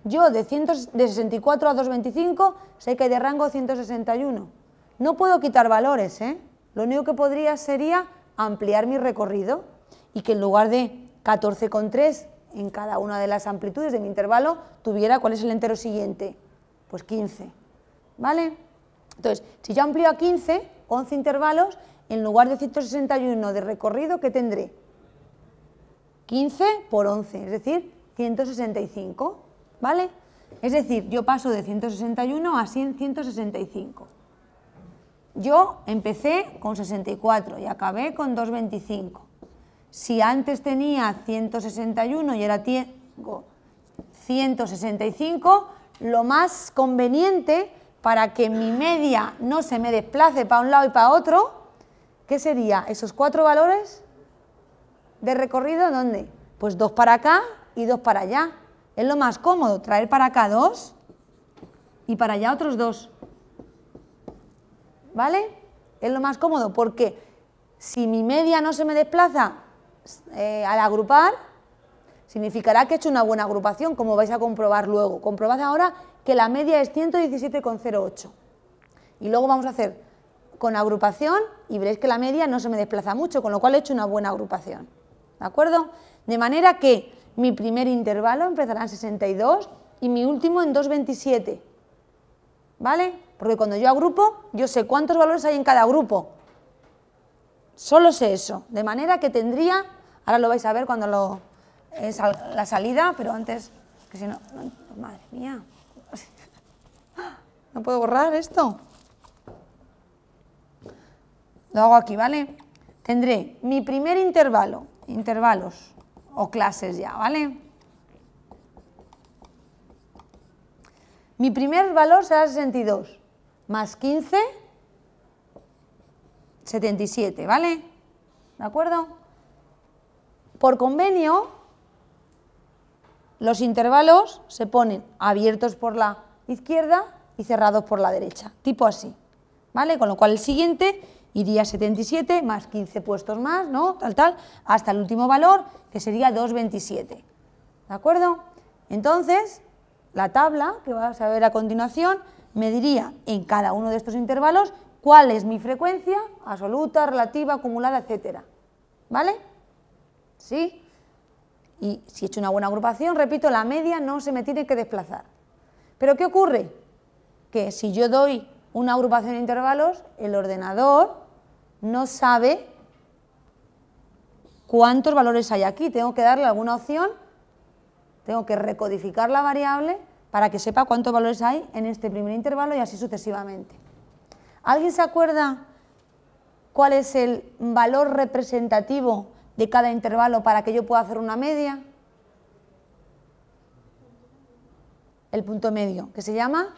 B: Yo de 64 a 225 sé que hay de rango 161. No puedo quitar valores, ¿eh? Lo único que podría sería ampliar mi recorrido y que en lugar de 14,3 en cada una de las amplitudes de mi intervalo tuviera, ¿cuál es el entero siguiente? Pues 15, ¿vale? Entonces, si yo amplío a 15, 11 intervalos, en lugar de 161 de recorrido, ¿qué tendré? 15 por 11, es decir, 165, ¿vale? Es decir, yo paso de 161 a 165. Yo empecé con 64 y acabé con 225. Si antes tenía 161 y ahora tengo 165, lo más conveniente para que mi media no se me desplace para un lado y para otro, ¿qué sería? Esos 4 valores de recorrido, ¿dónde? Pues 2 para acá y 2 para allá. Es lo más cómodo, traer para acá 2 y para allá otros 2. ¿Vale? Es lo más cómodo porque si mi media no se me desplaza al agrupar, significará que he hecho una buena agrupación, como vais a comprobar luego. Comprobad ahora que la media es 117,08. Y luego vamos a hacer con agrupación y veréis que la media no se me desplaza mucho, con lo cual he hecho una buena agrupación. ¿De acuerdo? De manera que mi primer intervalo empezará en 62 y mi último en 227. ¿Vale? Porque cuando yo agrupo, yo sé cuántos valores hay en cada grupo. Solo sé eso. De manera que tendría, ahora lo vais a ver cuando es la salida, pero antes, que si no, madre mía, no puedo borrar esto. Lo hago aquí, ¿vale? Tendré mi primer intervalo, intervalos o clases ya, ¿vale? Mi primer valor será 62, más 15, 77, ¿vale? ¿De acuerdo? Por convenio, los intervalos se ponen abiertos por la izquierda y cerrados por la derecha, tipo así, ¿vale? Con lo cual el siguiente iría 77 más 15 puestos más, ¿no? Tal, hasta el último valor, que sería 227, ¿de acuerdo? Entonces, la tabla que vas a ver a continuación me diría en cada uno de estos intervalos cuál es mi frecuencia absoluta, relativa, acumulada, etcétera, ¿vale? ¿Sí? Y si he hecho una buena agrupación, repito, la media no se me tiene que desplazar. ¿Pero qué ocurre? Que si yo doy una agrupación de intervalos, el ordenador no sabe cuántos valores hay aquí. Tengo que darle alguna opción, tengo que recodificar la variable para que sepa cuántos valores hay en este primer intervalo y así sucesivamente. ¿Alguien se acuerda cuál es el valor representativo de cada intervalo para que yo pueda hacer una media? El punto medio, ¿que se llama?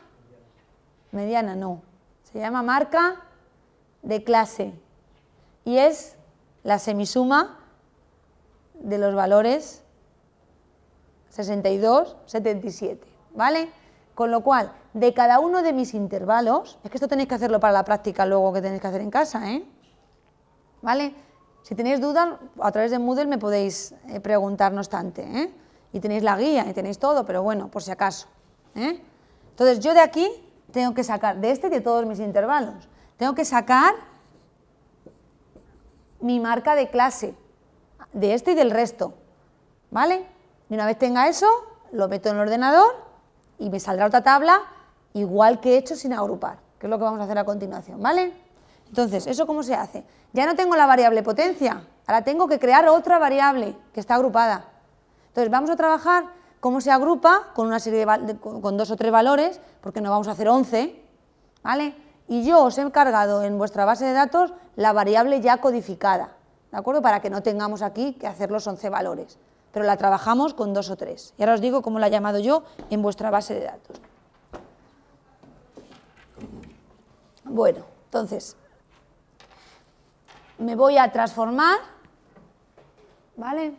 B: Mediana, no. Se llama marca de clase y es la semisuma de los valores 62, 77, ¿vale? Con lo cual, de cada uno de mis intervalos, es que esto tenéis que hacerlo para la práctica luego que tenéis que hacer en casa, ¿eh? ¿Vale? Si tenéis dudas, a través de Moodle me podéis preguntar no obstante, ¿eh? Y tenéis la guía y tenéis todo, pero bueno, por si acaso, ¿eh? Entonces, yo de aquí tengo que sacar, de este y de todos mis intervalos, tengo que sacar mi marca de clase, de este y del resto, ¿vale? Y una vez tenga eso, lo meto en el ordenador y me saldrá otra tabla igual que he hecho sin agrupar, que es lo que vamos a hacer a continuación, ¿vale? Entonces, ¿eso cómo se hace? Ya no tengo la variable potencia, ahora tengo que crear otra variable que está agrupada. Entonces, vamos a trabajar cómo se agrupa con una serie con 2 o 3 valores, porque no vamos a hacer 11, ¿vale? Y yo os he cargado en vuestra base de datos la variable ya codificada, ¿de acuerdo? Para que no tengamos aquí que hacer los 11 valores, pero la trabajamos con 2 o 3. Y ahora os digo cómo la he llamado yo en vuestra base de datos. Bueno, entonces, me voy a transformar, ¿vale?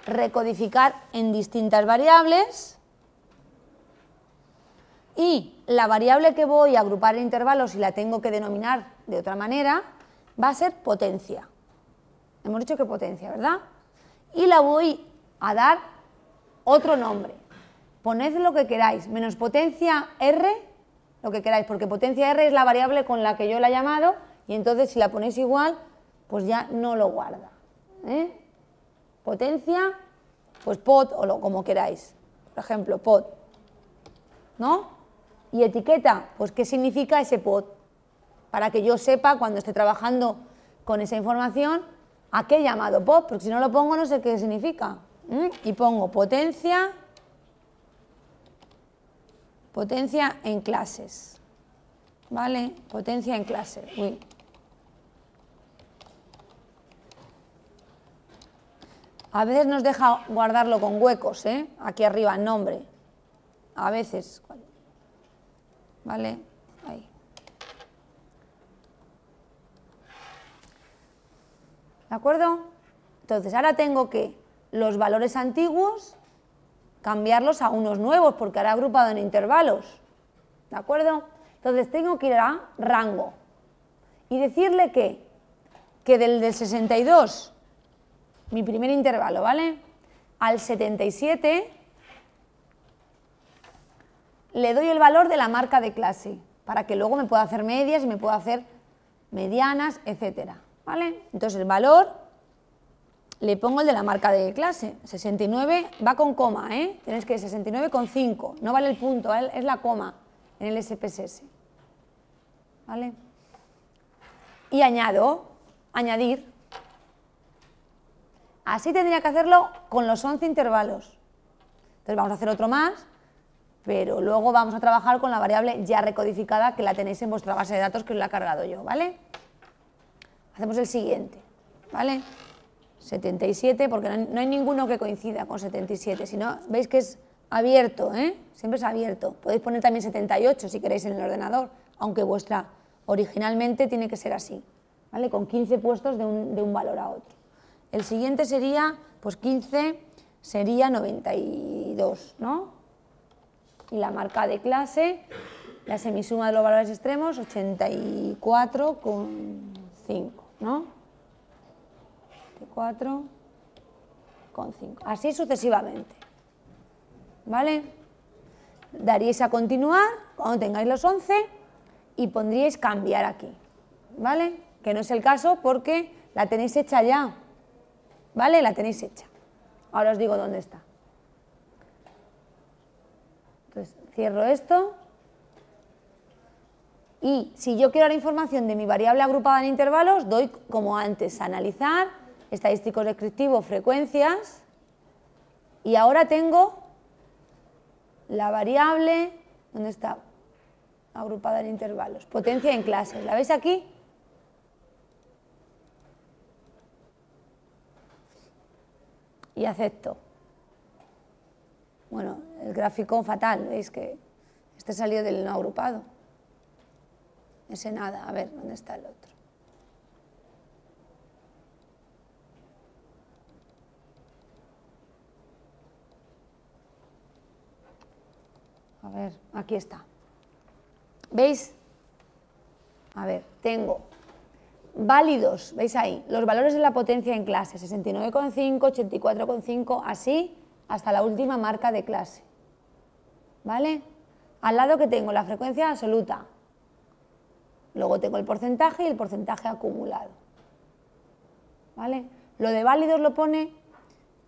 B: Recodificar en distintas variables y la variable que voy a agrupar en intervalos, si la tengo que denominar de otra manera, va a ser potencia. Hemos dicho que potencia, ¿verdad? Y la voy a dar otro nombre. Poned lo que queráis, menos potencia R, lo que queráis, porque potencia R es la variable con la que yo la he llamado y entonces si la ponéis igual, pues ya no lo guarda, ¿eh? Potencia, pues pot o como queráis, por ejemplo, pot, ¿no? Y etiqueta, pues qué significa ese pot, para que yo sepa cuando esté trabajando con esa información a qué he llamado pot, porque si no lo pongo no sé qué significa. Y pongo potencia en clases, ¿vale? Potencia en clases, uy. A veces nos deja guardarlo con huecos, ¿eh? Aquí arriba, el nombre. A veces. ¿Vale? Ahí. ¿De acuerdo? Entonces, ahora tengo que los valores antiguos cambiarlos a unos nuevos, porque ahora he agrupado en intervalos. ¿De acuerdo? Entonces, tengo que ir a rango y decirle que del 62, mi primer intervalo, ¿vale?, al 77, le doy el valor de la marca de clase, para que luego me pueda hacer medias y me pueda hacer medianas, etcétera, ¿vale? Entonces el valor le pongo el de la marca de clase, 69 va con coma, ¿eh? Tenéis que 69,5, no vale el punto, es la coma en el SPSS, ¿vale? Y añadir. Así tendría que hacerlo con los 11 intervalos. Entonces vamos a hacer otro más, pero luego vamos a trabajar con la variable ya recodificada que la tenéis en vuestra base de datos que os la he cargado yo, ¿vale? Hacemos el siguiente, ¿vale? 77, porque no hay ninguno que coincida con 77, si no, veis que es abierto, ¿eh? Siempre es abierto. Podéis poner también 78 si queréis en el ordenador, aunque vuestra originalmente tiene que ser así, ¿vale? Con 15 puestos de un valor a otro. El siguiente sería, pues 15 sería 92, ¿no? Y la marca de clase, la semisuma de los valores extremos, 84,5, ¿no? 84,5. Así sucesivamente, ¿vale? Daríais a continuar cuando tengáis los 11 y pondríais cambiar aquí, ¿vale? Que no es el caso porque la tenéis hecha ya, ¿vale? La tenéis hecha. Ahora os digo dónde está. Entonces, cierro esto. Y si yo quiero la información de mi variable agrupada en intervalos, doy como antes, analizar, estadístico descriptivo, frecuencias. Y ahora tengo la variable, ¿dónde está? Agrupada en intervalos, potencia en clases. ¿La veis aquí? Y acepto. Bueno, el gráfico fatal, veis que este salió del no agrupado. Ese nada, a ver, ¿dónde está el otro? A ver, aquí está. ¿Veis? A ver, tengo válidos, ¿veis ahí? Los valores de la potencia en clase, 69,5, 84,5, así hasta la última marca de clase. ¿Vale? Al lado que tengo la frecuencia absoluta. Luego tengo el porcentaje y el porcentaje acumulado. ¿Vale? Lo de válidos lo pone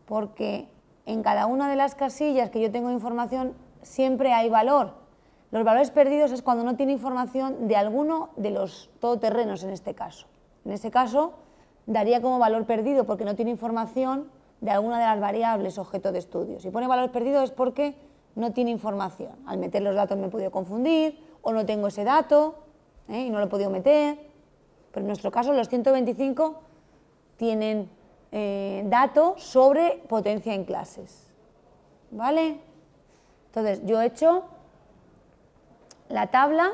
B: porque en cada una de las casillas que yo tengo información siempre hay valor. Los valores perdidos es cuando no tiene información de alguno de los todoterrenos en este caso. En este caso daría como valor perdido porque no tiene información de alguna de las variables objeto de estudio. Si pone valor perdido es porque no tiene información. Al meter los datos me he podido confundir o no tengo ese dato y no lo he podido meter. Pero en nuestro caso los 125 tienen datos sobre potencia en clases. ¿Vale? Entonces yo he hecho la tabla,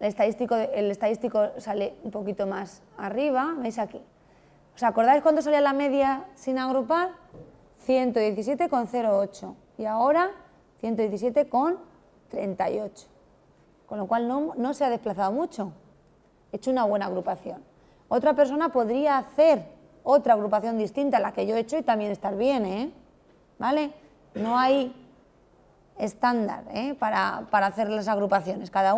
B: el estadístico sale un poquito más arriba, ¿veis aquí? ¿Os acordáis cuánto salía la media sin agrupar? 117,08 y ahora 117,38, con lo cual no se ha desplazado mucho, he hecho una buena agrupación. Otra persona podría hacer otra agrupación distinta a la que yo he hecho y también estar bien, ¿vale? No hay estándar para hacer las agrupaciones. Cada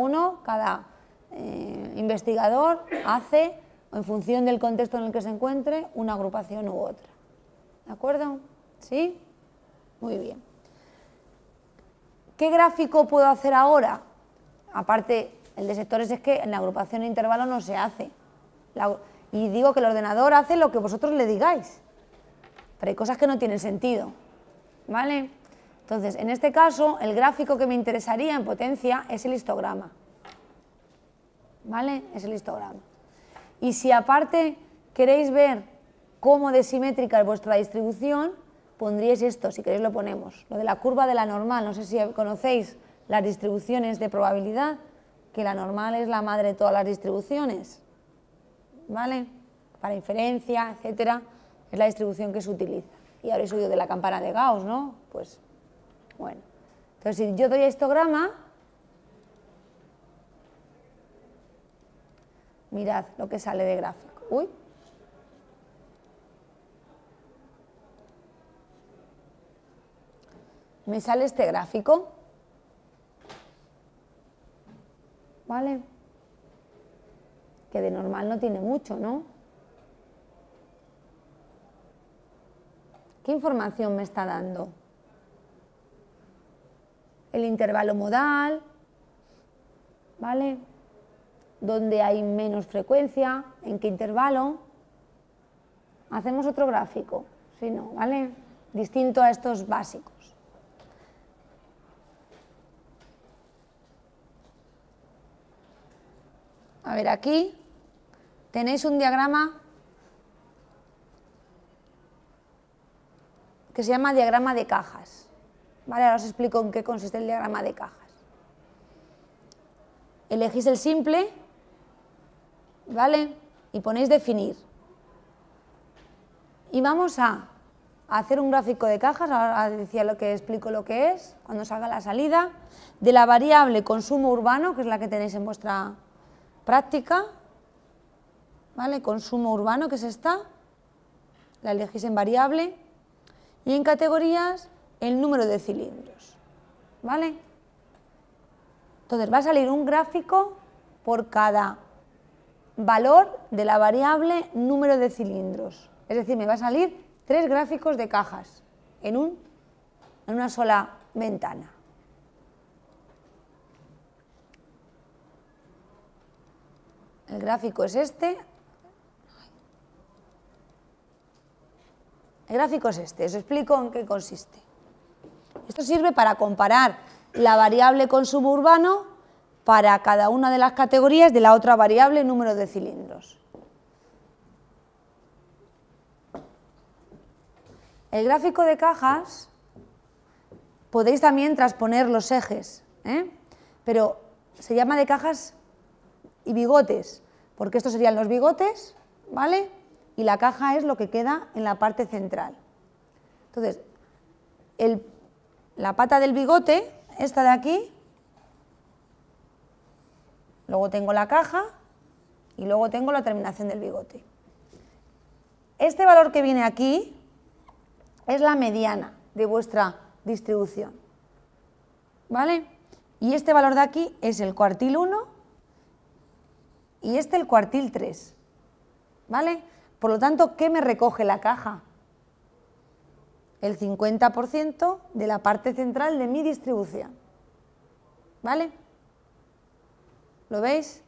B: investigador hace, en función del contexto en el que se encuentre, una agrupación u otra. ¿De acuerdo? ¿Sí? Muy bien. ¿Qué gráfico puedo hacer ahora? Aparte, el de sectores es que en la agrupación de intervalo no se hace. Y digo que el ordenador hace lo que vosotros le digáis. Pero hay cosas que no tienen sentido. ¿Vale? Entonces, en este caso, el gráfico que me interesaría en potencia es el histograma. ¿Vale? Es el histograma. Y si aparte queréis ver cómo de simétrica es vuestra distribución, pondríais esto, si queréis lo ponemos, lo de la curva de la normal. No sé si conocéis las distribuciones de probabilidad, que la normal es la madre de todas las distribuciones. ¿Vale? Para inferencia, etcétera, es la distribución que se utiliza. Y habréis oído de la campana de Gauss, ¿no? Pues, bueno. Entonces, si yo doy a histograma, mirad lo que sale de gráfico. Uy. Me sale este gráfico. ¿Vale? Que de normal no tiene mucho, ¿no? ¿Qué información me está dando? El intervalo modal, ¿vale? ¿Dónde hay menos frecuencia? ¿En qué intervalo? Hacemos otro gráfico, si no, ¿vale? Distinto a estos básicos. A ver, aquí tenéis un diagrama que se llama diagrama de cajas. ¿Vale? Ahora os explico en qué consiste el diagrama de cajas. Elegís el simple, ¿vale? Y ponéis definir. Y vamos a hacer un gráfico de cajas, ahora decía lo que explico lo que es, cuando salga la salida, de la variable consumo urbano, que es la que tenéis en vuestra práctica, ¿vale? Consumo urbano, que es esta, la elegís en variable, y en categorías el número de cilindros, ¿vale? Entonces va a salir un gráfico por cada valor de la variable número de cilindros, es decir, me va a salir 3 gráficos de cajas en una sola ventana. El gráfico es este. El gráfico es este, os explico en qué consiste. Esto sirve para comparar la variable consumo urbano para cada una de las categorías de la otra variable número de cilindros. El gráfico de cajas podéis también transponer los ejes, pero se llama de cajas y bigotes, porque estos serían los bigotes, ¿vale? Y la caja es lo que queda en la parte central. Entonces, la pata del bigote, esta de aquí, luego tengo la caja y luego tengo la terminación del bigote. Este valor que viene aquí es la mediana de vuestra distribución, ¿vale? Y este valor de aquí es el cuartil 1 y este el cuartil 3, ¿vale? Por lo tanto, ¿qué me recoge la caja? El 50% de la parte central de mi distribución, ¿vale? ¿Lo veis?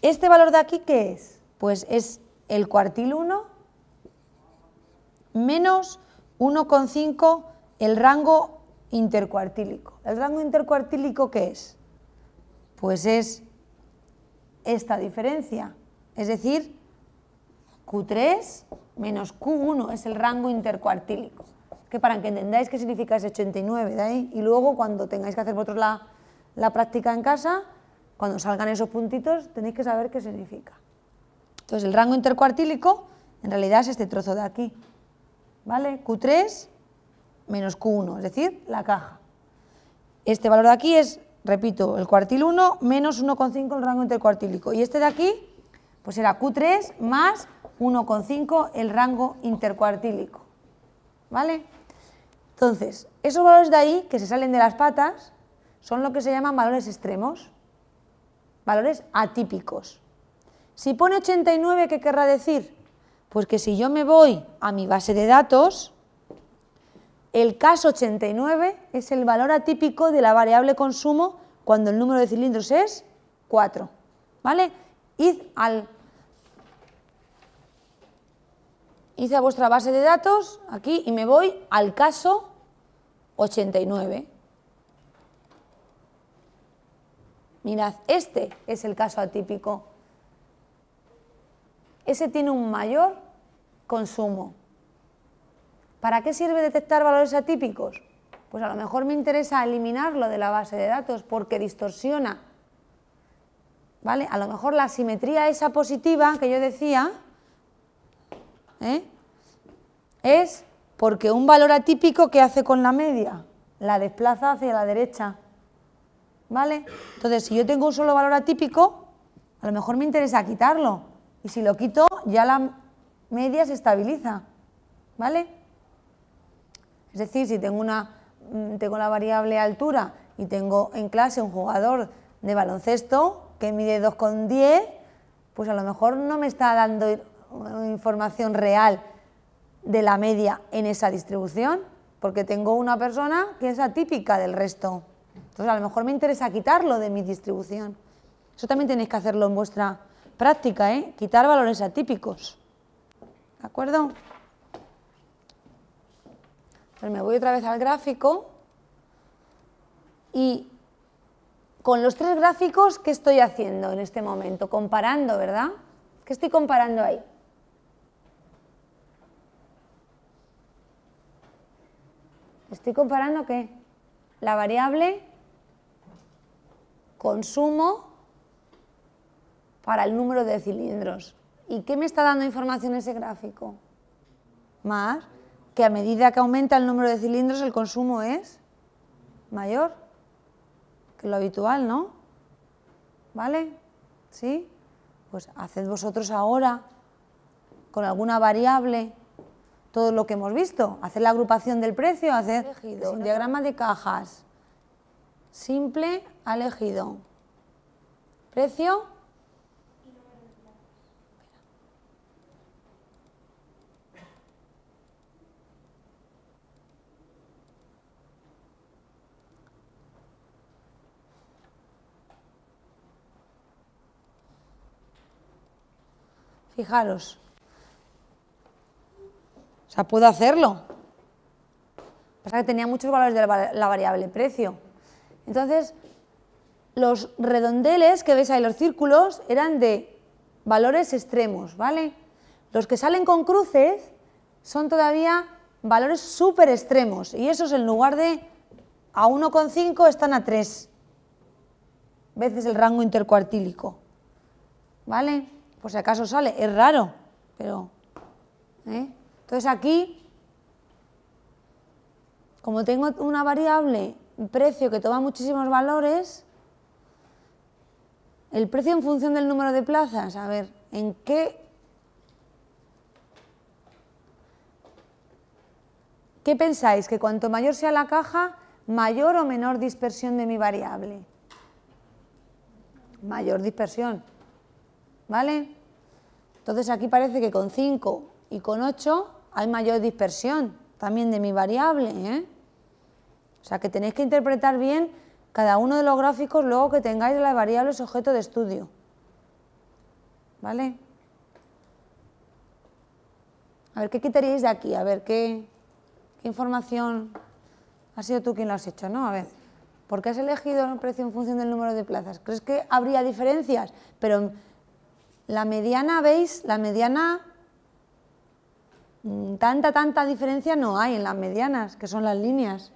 B: ¿Este valor de aquí qué es? Pues es el cuartil 1 menos 1,5 el rango intercuartílico. ¿El rango intercuartílico qué es? Pues es esta diferencia, es decir, Q3 menos Q1 es el rango intercuartílico. Que para que entendáis qué significa ese 89, de ahí, y luego cuando tengáis que hacer vosotros la práctica en casa, cuando salgan esos puntitos, tenéis que saber qué significa. Entonces, el rango intercuartílico en realidad es este trozo de aquí, ¿vale? Q3 menos Q1, es decir, la caja. Este valor de aquí es, repito, el cuartil 1 menos 1,5 el rango intercuartílico. Y este de aquí, pues será Q3 más 1,5 el rango intercuartílico, ¿vale? Entonces, esos valores de ahí, que se salen de las patas, son lo que se llaman valores extremos, valores atípicos. Si pone 89, ¿qué querrá decir? Pues que si yo me voy a mi base de datos, el caso 89 es el valor atípico de la variable consumo cuando el número de cilindros es 4, ¿vale? Id a vuestra base de datos, aquí, y me voy al caso 89. Mirad, este es el caso atípico. Ese tiene un mayor consumo. ¿Para qué sirve detectar valores atípicos? Pues a lo mejor me interesa eliminarlo de la base de datos porque distorsiona, ¿vale? A lo mejor la simetría esa positiva que yo decía, es porque un valor atípico, ¿qué hace con la media? La desplaza hacia la derecha, ¿vale? Entonces, si yo tengo un solo valor atípico, a lo mejor me interesa quitarlo. Y si lo quito, ya la media se estabiliza, ¿vale? Es decir, si tengo la variable altura y tengo en clase un jugador de baloncesto que mide 2,10, pues a lo mejor no me está dando información real de la media en esa distribución, porque tengo una persona que es atípica del resto. Entonces, a lo mejor me interesa quitarlo de mi distribución. Eso también tenéis que hacerlo en vuestra práctica, quitar valores atípicos. ¿De acuerdo? Pues me voy otra vez al gráfico y con los tres gráficos, ¿qué estoy haciendo en este momento? Comparando, ¿verdad? ¿Qué estoy comparando ahí? Estoy comparando ¿qué? La variable consumo para el número de cilindros. ¿Y qué me está dando información ese gráfico? Más que a medida que aumenta el número de cilindros el consumo es mayor que lo habitual, ¿no? ¿Vale? ¿Sí? Pues haced vosotros ahora con alguna variable todo lo que hemos visto. Hacer la agrupación del precio, hacer un diagrama de cajas simple a elegido. Precio. Fijaros. O sea, puedo hacerlo. Pasa que tenía muchos valores de la variable precio. Entonces, los redondeles que veis ahí, los círculos, eran de valores extremos, ¿vale? Los que salen con cruces son todavía valores súper extremos. Y esos, en lugar de a 1,5, están a 3 veces el rango intercuartílico. ¿Vale? Por si acaso sale. Es raro, pero... Entonces aquí como tengo una variable precio que toma muchísimos valores, el precio en función del número de plazas, a ver, ¿en qué pensáis? ¿Que cuanto mayor sea la caja, mayor o menor dispersión de mi variable? Mayor dispersión, ¿vale? Entonces aquí parece que con 5 y con 8 hay mayor dispersión también de mi variable, ¿eh? O sea que tenéis que interpretar bien cada uno de los gráficos luego que tengáis de las variables objeto de estudio, ¿vale? A ver, ¿qué quitaríais de aquí? A ver, ¿qué información ha sido tú quien lo has hecho, ¿no? A ver, ¿por qué has elegido el precio en función del número de plazas? ¿Crees que habría diferencias? Pero la mediana, ¿veis? La mediana, tanta diferencia no hay en las medianas, que son las líneas.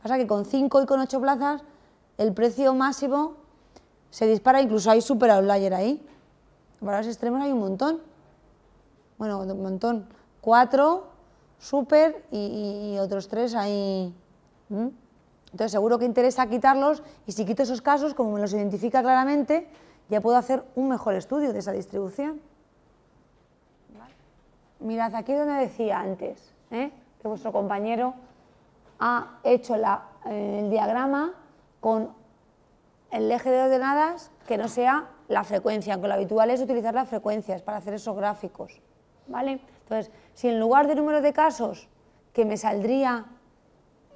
B: Pasa que con 5 y con 8 plazas el precio máximo se dispara, incluso hay super outlier ahí. Para los extremos hay un montón. Bueno, un montón. 4 super y otros 3 ahí. Entonces seguro que interesa quitarlos y si quito esos casos, como me los identifica claramente, ya puedo hacer un mejor estudio de esa distribución. Mirad, aquí donde decía antes, que vuestro compañero ha hecho el diagrama con el eje de ordenadas que no sea la frecuencia, aunque lo habitual es utilizar las frecuencias para hacer esos gráficos, ¿vale? Entonces, si en lugar de número de casos que me saldría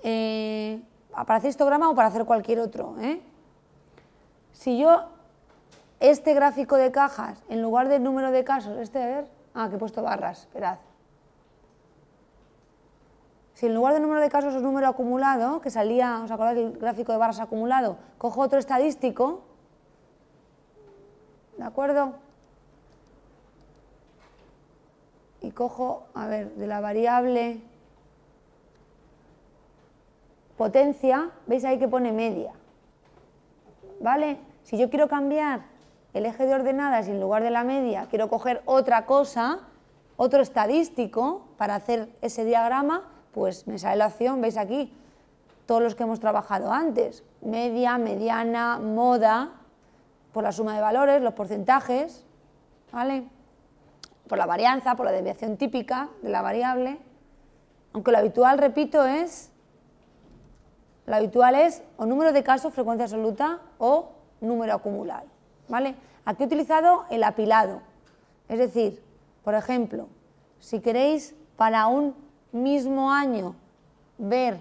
B: para hacer histograma o para hacer cualquier otro, si yo este gráfico de cajas, en lugar del número de casos, a ver, que he puesto barras, esperad. Si en lugar del número de casos es número acumulado, que salía, ¿os acordáis del gráfico de barras acumulado? Cojo otro estadístico, ¿de acuerdo? Y cojo, a ver, de la variable potencia, ¿veis ahí que pone media? ¿Vale? Si yo quiero cambiar el eje de ordenadas y en lugar de la media quiero coger otra cosa, otro estadístico para hacer ese diagrama, pues me sale la opción, veis aquí, todos los que hemos trabajado antes, media, mediana, moda, por la suma de valores, los porcentajes, ¿vale? Por la varianza, por la desviación típica de la variable, aunque lo habitual, repito, es o número de casos, frecuencia absoluta, o número acumulado, ¿vale? Aquí he utilizado el apilado, es decir, por ejemplo, si queréis para un mismo año ver,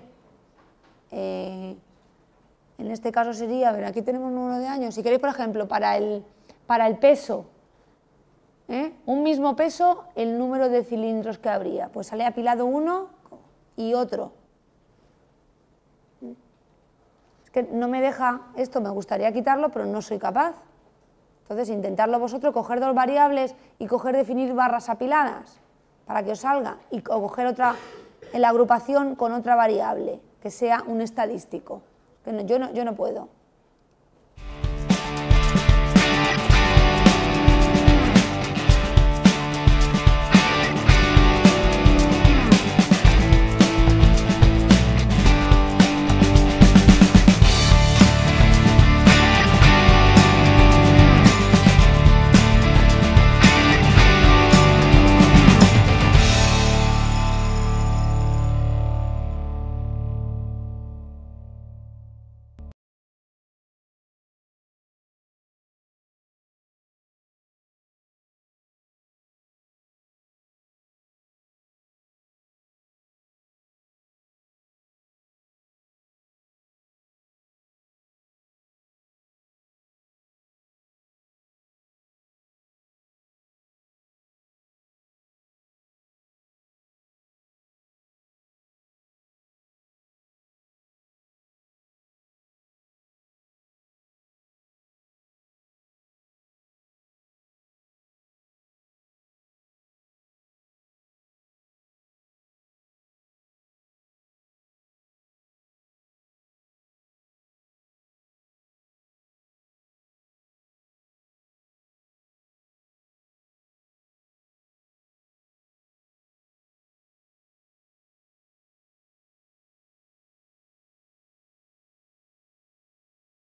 B: en este caso sería, a ver, aquí tenemos un número de años, si queréis, por ejemplo, para el peso, un mismo peso, el número de cilindros que habría, pues sale apilado uno y otro. Es que no me deja, esto me gustaría quitarlo, pero no soy capaz. Entonces, intentarlo vosotros, coger dos variables y definir barras apiladas para que os salga y coger otra en la agrupación con otra variable, que sea un estadístico. Que no, yo no puedo.